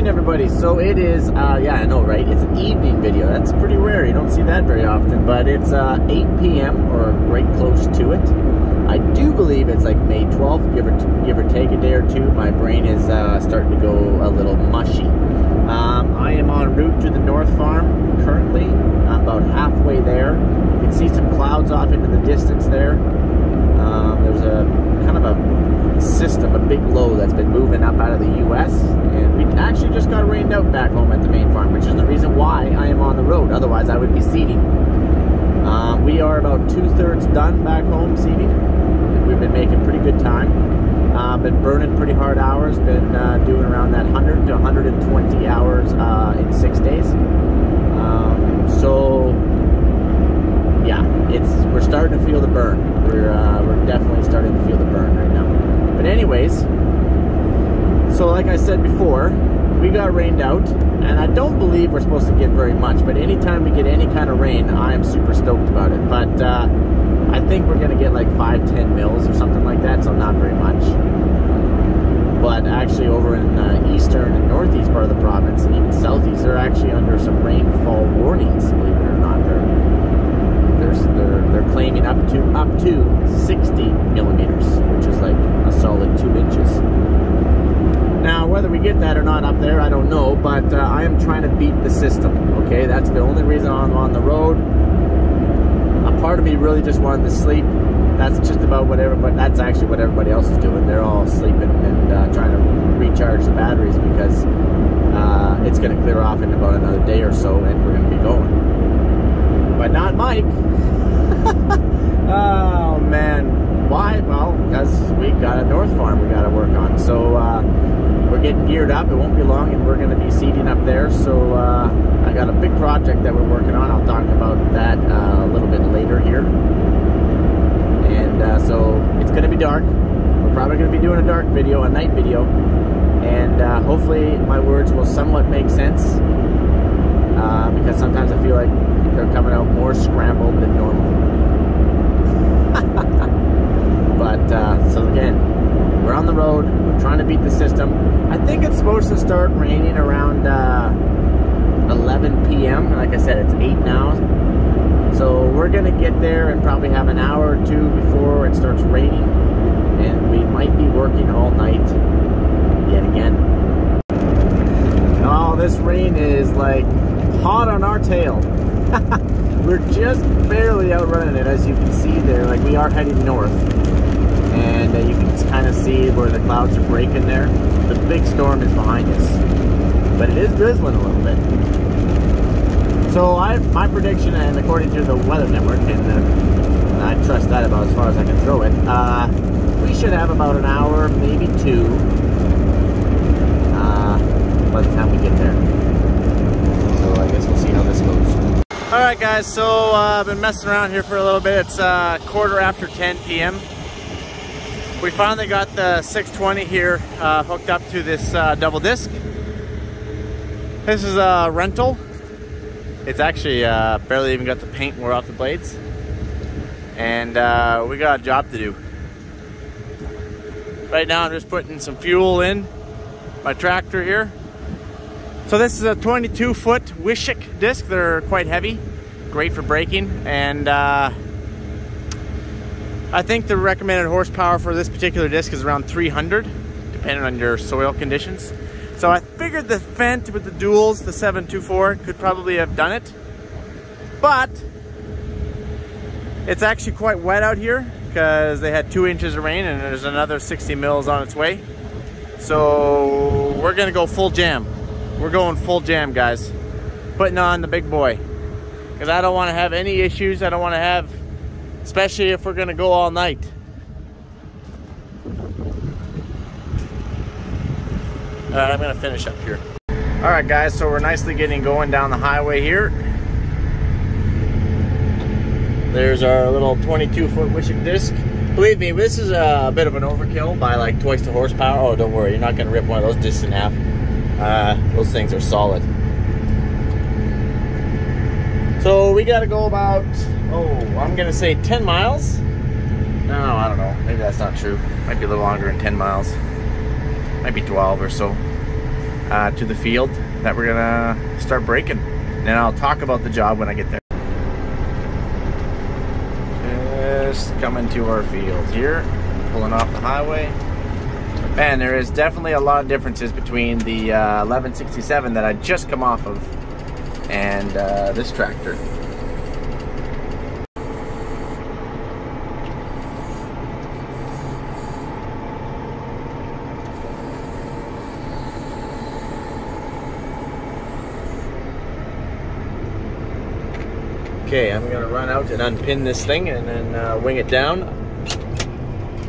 everybody. So it is, yeah, I know, right? It's an evening video. That's pretty rare. You don't see that very often. But it's 8 p.m. or right close to it. I do believe it's like May 12th, give or take a day or two. My brain is starting to go a little mushy. I am en route to the North Farm currently. I'm about halfway there. You can see some clouds off into the distance there. There's a kind of a system, a big low that's been moving up out of the U.S. and we actually just got rained out back home at the main farm, which is the reason why I am on the road. Otherwise, I would be seeding. We are about 2/3 done back home seeding. We've been making pretty good time. Been burning pretty hard hours. Been doing around that 100 to 120 hours in 6 days. So yeah, we're starting to feel the burn. We're definitely starting to feel the burn right now. But anyways, so like I said before, we got rained out, and I don't believe we're supposed to get very much, but anytime we get any kind of rain, I am super stoked about it. But I think we're gonna get like 5-10 mils or something like that, so not very much. But actually over in the eastern and northeast part of the province, and even southeast, they're actually under some rainfall warnings, believe it or not. They're claiming up to 60 millimeters, which is like a solid 2 inches. Now, whether we get that or not up there, I don't know, but I am trying to beat the system, okay? That's the only reason I'm on the road. A part of me really just wanted to sleep. That's just about whatever, but that's actually what everybody else is doing. They're all sleeping and trying to recharge the batteries because it's going to clear off in about another day or so, and we're going to be going. But not Mike. Oh man, why? Well, because we got a North Farm we got to work on. So we're getting geared up. It won't be long, and we're going to be seeding up there. So I got a big project that we're working on. I'll talk about that a little bit later here. And so it's going to be dark. We're probably going to be doing a dark video, a night video, and hopefully my words will somewhat make sense. Because sometimes I feel like they're coming out more scrambled than normal. But so again, we're on the road. We're trying to beat the system. I think it's supposed to start raining around 11 p.m. Like I said, it's 8 now. So we're gonna get there and probably have an hour or two before it starts raining, and we might be working all night yet again. Oh, this rain is like hot on our tail. We're just barely outrunning it, as you can see there. Like, we are heading north, and you can kind of see where the clouds are breaking there. The big storm is behind us, but it is drizzling a little bit. So my prediction, and according to the Weather Network, and I trust that about as far as I can throw it, we should have about an hour, maybe 2, by the time we get there. So I guess we'll see how this goes. Alright guys, so I've been messing around here for a little bit. It's 10:15 p.m. We finally got the 620 here hooked up to this double disc. This is a rental. It's actually barely even got the paint wore off the blades. And we got a job to do. Right now I'm just putting some fuel in my tractor here. So this is a 22-foot Wishick disc. They're quite heavy, great for braking, and I think the recommended horsepower for this particular disc is around 300, depending on your soil conditions. So I figured the Fendt with the duals, the 724, could probably have done it, but it's actually quite wet out here because they had 2 inches of rain, and there's another 60 mils on its way. So we're gonna go full jam. We're going full jam, guys. Putting on the big boy. Because I don't want to have any issues. I don't want to have, especially if we're going to go all night. Alright, I'm going to finish up here. Alright guys, so we're nicely getting going down the highway here. There's our little 22-foot Wishick disc. Believe me, this is a bit of an overkill by like twice the horsepower. Oh, don't worry, you're not going to rip one of those discs in half. Those things are solid. So we got to go about, I'm going to say 10 miles. No, I don't know. Maybe that's not true. Might be a little longer than 10 miles. Might be 12 or so. to the field that we're gonna start breaking. And I'll talk about the job when I get there. Just coming to our field here, pulling off the highway. Man, there is definitely a lot of differences between the 1167 that I just come off of and this tractor. Okay, I'm gonna run out and unpin this thing and then wing it down.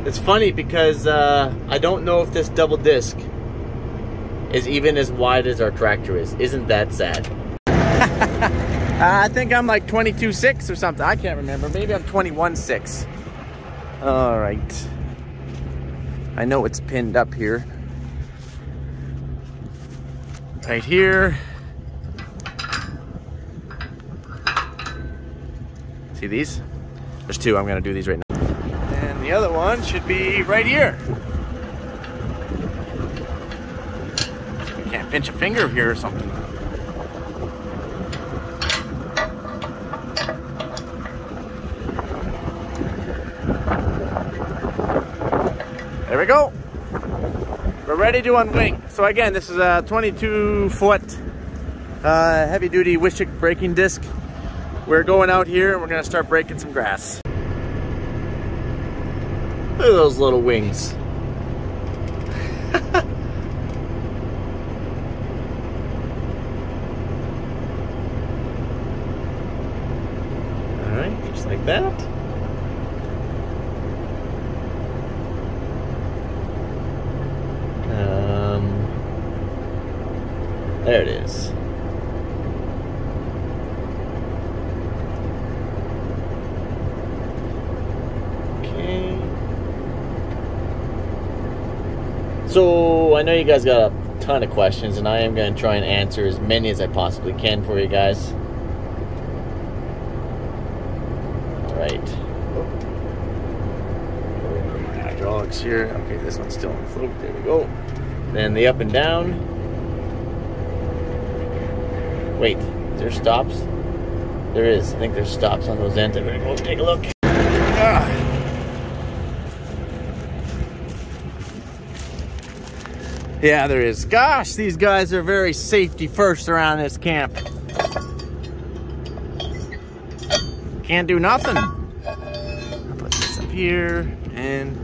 It's funny because I don't know if this double disc is even as wide as our tractor is. Isn't that sad? I think I'm like 22.6 or something. I can't remember. Maybe I'm 21.6. All right. I know it's pinned up here. Right here. See these? There's two. I'm gonna do these right now. And the other one should be right here. You can't pinch a finger here or something. There we go. We're ready to unwing. So again, this is a 22-foot heavy-duty Wishick braking disc. We're going out here and we're gonna start breaking some grass. Look at those little wings. All right, just like that. There it is. So I know you guys got a ton of questions, and I am going to try and answer as many as I possibly can for you guys. All right. Hydraulics here. Okay, this one's still on float. There we go. Then the up and down. Wait, is there stops? There is. I think there's stops on those ends. I'm going to go take a look. Yeah, there is. Gosh, these guys are very safety first around this camp. Can't do nothing. I'll put this up here and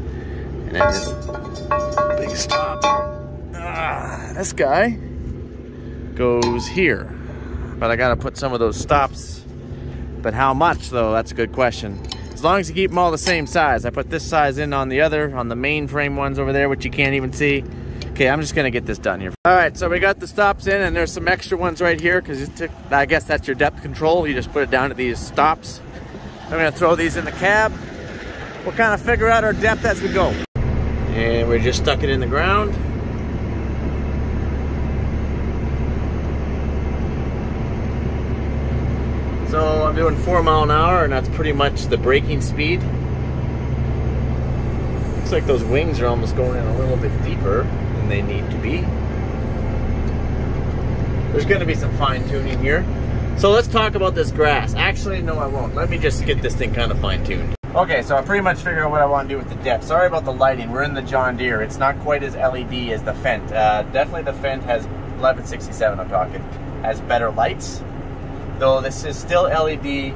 then this big stop. This guy goes here. But I gotta put some of those stops. But how much though? That's a good question. As long as you keep them all the same size. I put this size in on the other, on the main frame ones over there, which you can't even see. Okay, I'm just gonna get this done here. All right, so we got the stops in, and there's some extra ones right here because I guess that's your depth control. You just put it down to these stops. I'm gonna throw these in the cab. We'll kind of figure out our depth as we go. And we just stuck it in the ground. So I'm doing 4 miles an hour, and that's pretty much the braking speed. Looks like those wings are almost going in a little bit deeper than they need to be. There's going to be some fine tuning here. So let's talk about this grass. Actually, no, I won't. Let me just get this thing kind of fine tuned. Okay, so I pretty much figured out what I want to do with the depth. Sorry about the lighting. We're in the John Deere. It's not quite as LED as the Fendt. Definitely the Fendt has 1167. I'm talking has better lights. Though this is still LED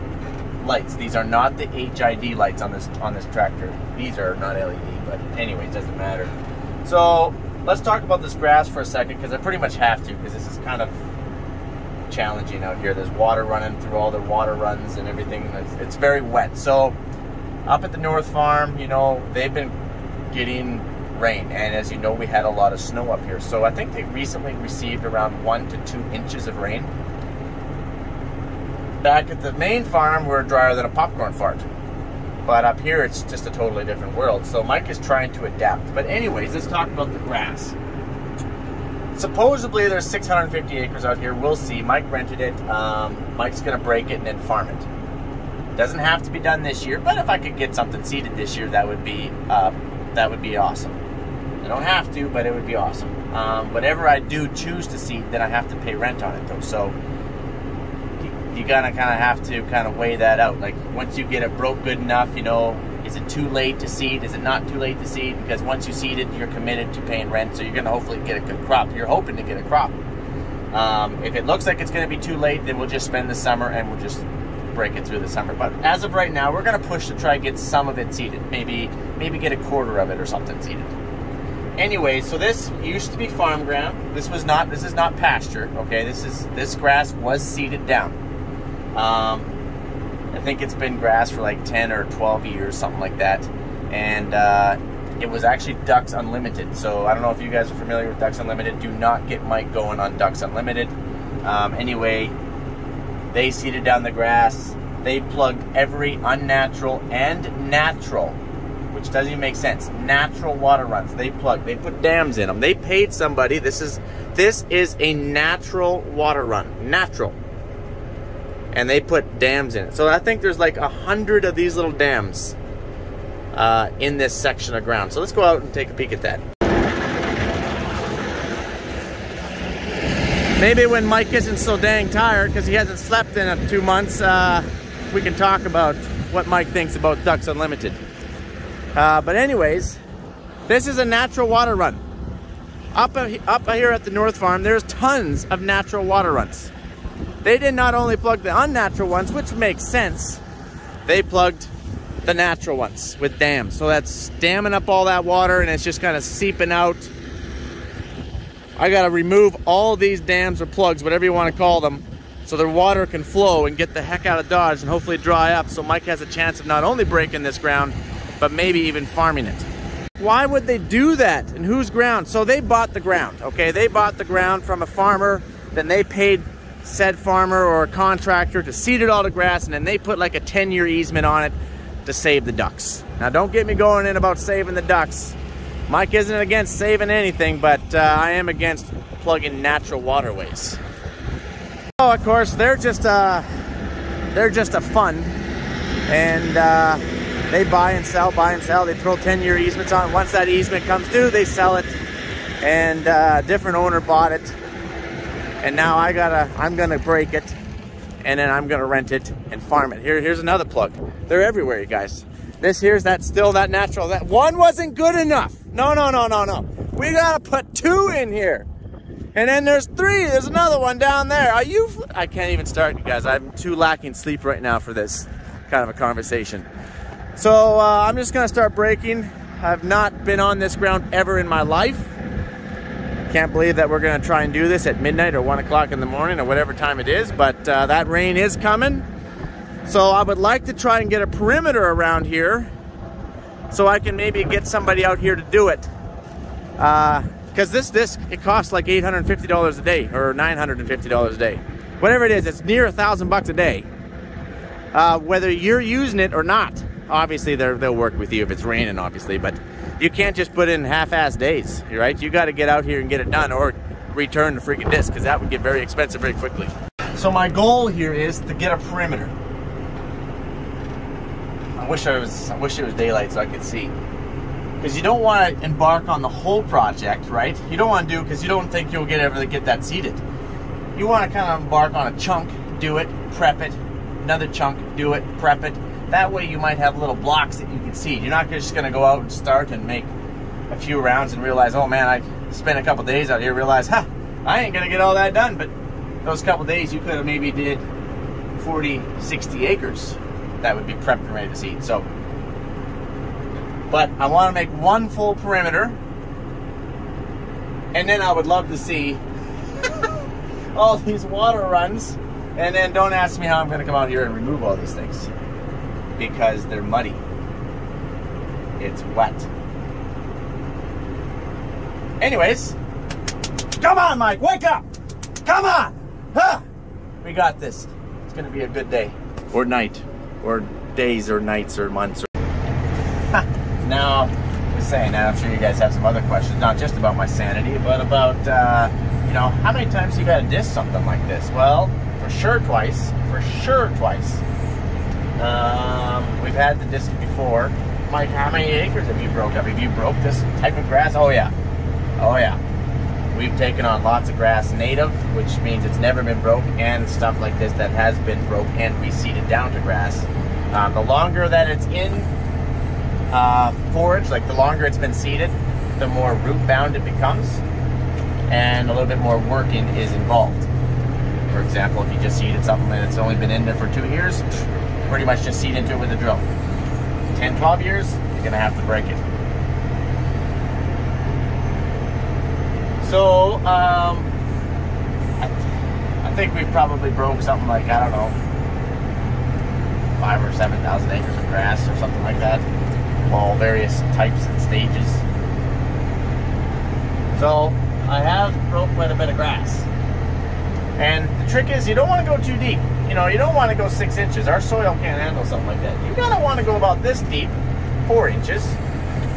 lights. These are not the HID lights on this tractor. These are not LED, but anyways, doesn't matter. So let's talk about this grass for a second, because I pretty much have to, because this is kind of challenging out here. There's water running through all the water runs and everything. It's very wet. So up at the North Farm, you know, they've been getting rain, and as you know, we had a lot of snow up here. So I think they recently received around 1 to 2 inches of rain. Back at the main farm, we're drier than a popcorn fart. But up here, it's just a totally different world. So Mike is trying to adapt. But anyways, let's talk about the grass. Supposedly, there's 650 acres out here. We'll see. Mike rented it. Mike's going to break it and then farm it. Doesn't have to be done this year, but if I could get something seeded this year, that would be awesome. I don't have to, but it would be awesome. Whatever I do choose to seed, then I have to pay rent on it though. So you gotta kind of have to kind of weigh that out. Like once you get it broke good enough, you know, is it too late to seed? Is it not too late to seed? Because once you seed it, you're committed to paying rent, so you're gonna hopefully get a good crop. You're hoping to get a crop. If it looks like it's gonna be too late, then we'll just spend the summer and we'll just break it through the summer. But as of right now, we're gonna push to try to get some of it seeded. Maybe get a quarter of it or something seeded. Anyway, so this used to be farm ground. This is not pasture. Okay, this grass was seeded down. I think it's been grass for like 10 or 12 years, something like that. And it was actually Ducks Unlimited. So I don't know if you guys are familiar with Ducks Unlimited. Do not get Mike going on Ducks Unlimited. Anyway, they seeded down the grass. They plugged every unnatural and natural, which doesn't even make sense, natural water runs. They put dams in them. They paid somebody. This is a natural water run, natural. And they put dams in it. So I think there's like 100 of these little dams in this section of ground. So let's go out and take a peek at that. Maybe when Mike isn't so dang tired because he hasn't slept in 2 months, we can talk about what Mike thinks about Ducks Unlimited. But anyways, this is a natural water run. Up here at the North Farm, there's tons of natural water runs. They did not only plug the unnatural ones, which makes sense, they plugged the natural ones with dams. So that's damming up all that water and it's just kind of seeping out. I gotta remove all these dams or plugs, whatever you want to call them, so the water can flow and get the heck out of Dodge and hopefully dry up so Mike has a chance of not only breaking this ground, but maybe even farming it. Why would they do that? And whose ground? So they bought the ground, okay? They bought the ground from a farmer, then they paid said farmer or a contractor to seed it all to grass, and then they put like a 10-year easement on it to save the ducks. Now don't get me going in about saving the ducks. Mike isn't against saving anything, but I am against plugging natural waterways. Oh, of course, they're just a fund, and they buy and sell. They throw 10-year easements on. Once that easement comes due, they sell it, and a different owner bought it. And now I'm gonna break it, and then I'm gonna rent it and farm it. Here's another plug. They're everywhere, you guys. Here's still that natural. That one wasn't good enough. No. We gotta put 2 in here. And then there's 3. There's another one down there. I can't even start, you guys. I'm too lacking sleep right now for this kind of a conversation. So I'm just gonna start breaking. I've not been on this ground ever in my life. Can't believe that we're gonna try and do this at midnight or 1 o'clock in the morning or whatever time it is, but that rain is coming. So I would like to try and get a perimeter around here so I can maybe get somebody out here to do it. Because it costs like $850 a day or $950 a day. Whatever it is, it's near $1,000 a day. Whether you're using it or not. Obviously, they'll work with you if it's raining, obviously, but you can't just put in half-ass days, right? You got to get out here and get it done or return the freaking disc, because that would get very expensive very quickly. So my goal here is to get a perimeter. I wish it was daylight so I could see. Because you don't want to embark on the whole project, right? You don't want to do, because you don't think you'll get that seeded. You want to kind of embark on a chunk, do it, prep it, another chunk, do it, prep it. That way you might have little blocks that you can seed. You're not just going to go out and start and make a few rounds and realize, oh man, I spent a couple days out here, realize, I ain't going to get all that done. But those couple days you could have maybe did 40, 60 acres that would be prepped and ready to seed. So, but I want to make one full perimeter, and then I would love to see all these water runs, and then don't ask me how I'm going to come out here and remove all these things. Because they're muddy. It's wet. Anyways, come on, Mike, wake up! Come on! We got this. It's gonna be a good day. Or night. Or days or nights or months. Now, just saying that, I'm sure you guys have some other questions, not just about my sanity, but about, you know, how many times you gotta disc something like this? Well, for sure twice. For sure twice. We've had the disc before. Mike, how many acres have you broke up? Have you broke this type of grass? Oh yeah. Oh yeah. We've taken on lots of grass native, which means it's never been broke, and stuff like this that has been broke and reseeded down to grass. The longer that it's in forage, like the longer it's been seeded, the more root bound it becomes, and a little bit more working is involved. For example, if you just seeded something and it's only been in there for 2 years, pretty much just seed into it with a drill. 10, 12 years, you're gonna have to break it. So, I think we've probably broke something like, I don't know, 5,000 or 7,000 acres of grass or something like that, all various types and stages. So, I have broke quite a bit of grass. And the trick is, you don't want to go too deep. You know, you don't want to go 6 inches. Our soil can't handle something like that. You gotta want to go about this deep, 4 inches,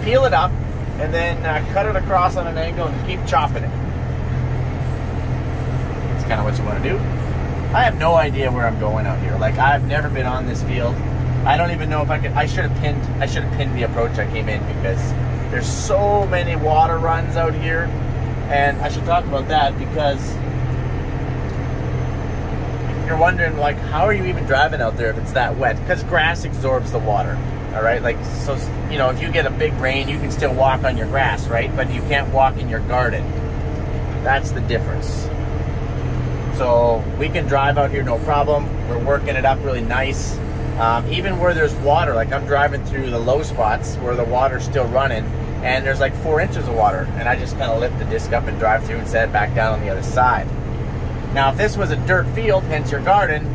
peel it up, and then cut it across on an angle and keep chopping it. That's kind of what you want to do. I have no idea where I'm going out here. Like, I've never been on this field. I don't even know if I could. I should have pinned the approach I came in, because there's so many water runs out here, and I should talk about that, because you're wondering, like, how are you even driving out there if it's that wet? Because grass absorbs the water. All right, like, so, you know, if you get a big rain, you can still walk on your grass, right? But you can't walk in your garden. That's the difference. So we can drive out here, no problem. We're working it up really nice. Even where there's water, like I'm driving through the low spots where the water's still running, and there's like 4 inches of water, and I just kind of lift the disc up and drive through and set it back down on the other side. Now, if this was a dirt field, hence your garden,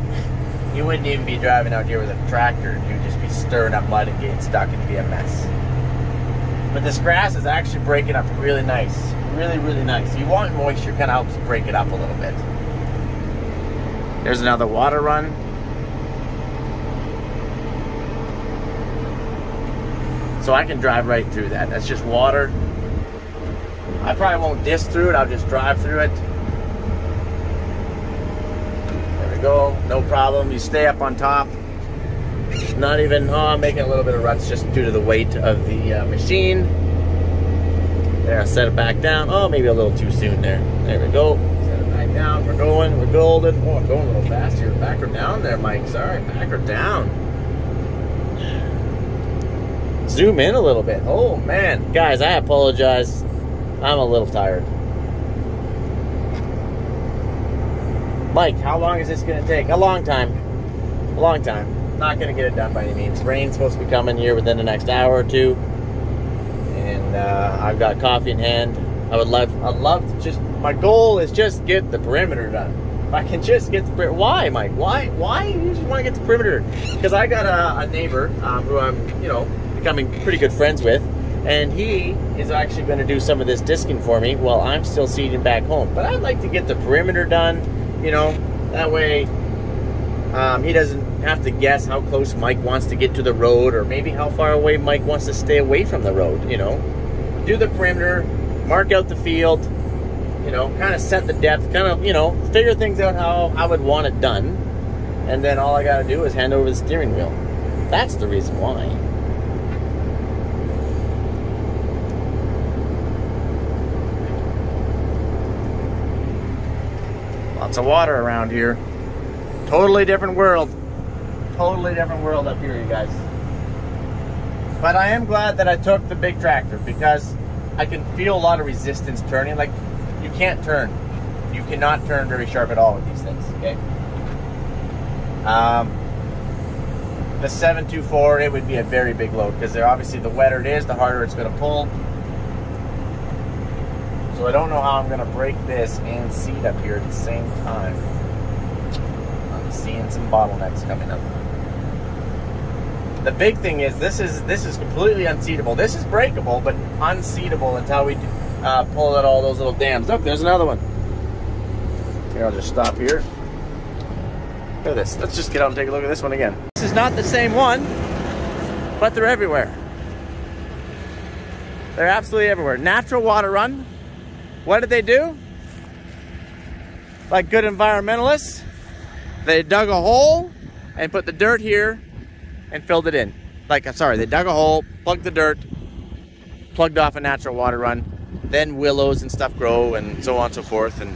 you wouldn't even be driving out here with a tractor. You'd just be stirring up mud and getting stuck, and it'd be a mess. But this grass is actually breaking up really nice. Really, really nice. You want moisture, kind of helps break it up a little bit. There's another water run. So I can drive right through that. That's just water. I probably won't disc through it. I'll just drive through it. Go, no problem. You stay up on top. Not even, I'm making a little bit of ruts just due to the weight of the machine. There, I set it back down. Oh, maybe a little too soon there. There we go. Set it back down. We're going. We're golden. Oh, I'm going a little fast here. Back or down there, Mike. Sorry, back or down. Zoom in a little bit. Oh, man. Guys, I apologize. I'm a little tired. Mike, how long is this going to take? A long time. A long time. Not going to get it done by any means. Rain's supposed to be coming here within the next hour or two. And I've got coffee in hand. I'd love to just, my goal is just get the perimeter done. If I can just get the perimeter. Why, Mike? Why you just want to get the perimeter? Because I got a neighbor who I'm, you know, becoming pretty good friends with. And he is actually going to do some of this disking for me while I'm still seeding back home. But I'd like to get the perimeter done. You know, that way he doesn't have to guess how close Mike wants to get to the road, or maybe how far away Mike wants to stay away from the road, you know. Do the perimeter, mark out the field, you know, kind of set the depth, kind of, you know, figure things out how I would want it done. And then all I got to do is hand over the steering wheel. That's the reason why. Lots of water around here. Totally different world. Totally different world up here, you guys. But I am glad that I took the big tractor, because I can feel a lot of resistance turning. Like, you can't turn. You cannot turn very sharp at all with these things, okay? The 724, it would be a very big load, because obviously the wetter it is, the harder it's going to pull. So I don't know how I'm going to break this and seed up here at the same time. I'm seeing some bottlenecks coming up. The big thing is this is completely unseedable. This is breakable, but unseedable until we pull out all those little dams. Look, there's another one. Here, I'll just stop here. Look at this. Let's just get out and take a look at this one again. This is not the same one, but they're everywhere. They're absolutely everywhere. Natural water run. What did they do? Like good environmentalists, they dug a hole and put the dirt here and filled it in. Like, I'm sorry, they dug a hole, plugged the dirt, plugged off a natural water run, then willows and stuff grow, and so on and so forth. And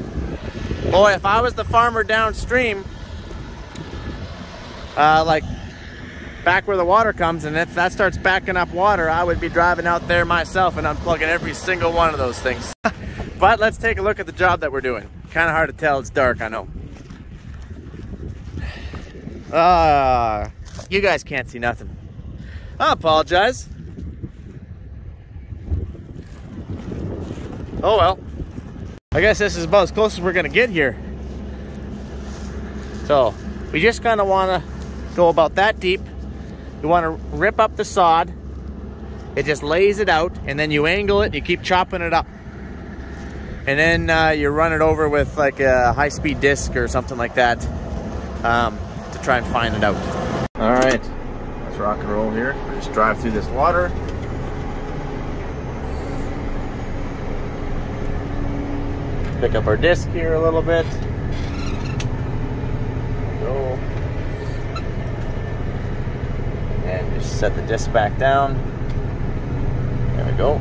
boy, if I was the farmer downstream, like back where the water comes, and if that starts backing up water, I would be driving out there myself and unplugging every single one of those things. But let's take a look at the job that we're doing. Kind of hard to tell, it's dark, I know. You guys can't see nothing. I apologize. Oh well. I guess this is about as close as we're gonna get here. So, we just kind of want to go about that deep. You want to rip up the sod. It just lays it out, and then you angle it and you keep chopping it up. And then you run it over with like a high-speed disc or something like that to try and fine it out. All right, let's rock and roll here. We'll just drive through this water. Pick up our disc here a little bit. Go. And just set the disc back down. There we go.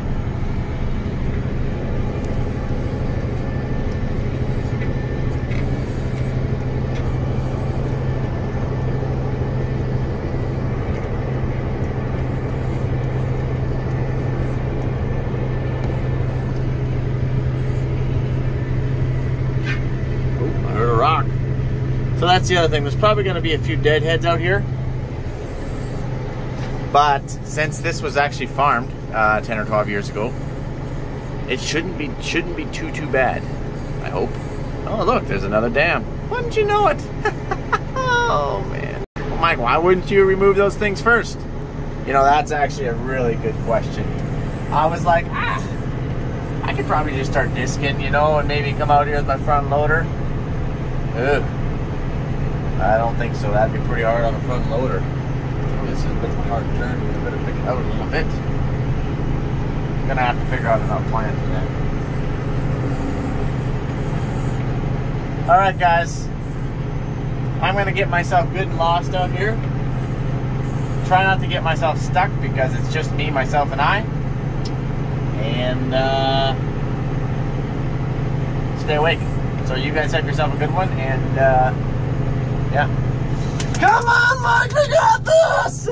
So that's the other thing. There's probably going to be a few deadheads out here. But since this was actually farmed 10 or 12 years ago, it shouldn't be too bad, I hope. Oh, look, there's another dam. Wouldn't you know it? Oh, man. Well, Mike, why wouldn't you remove those things first? You know, that's actually a really good question. I was like, I could probably just start disking, you know, and maybe come out here with my front loader. Ugh. I don't think so. That'd be pretty hard on the front loader. This is a bit of a hard turn. We better pick it out a little bit. I'm gonna have to figure out another plan for that. Alright guys. I'm gonna get myself good and lost out here. Try not to get myself stuck because it's just me, myself, and I. And stay awake. So you guys have yourself a good one, and yeah. Come on, Mike, we got this!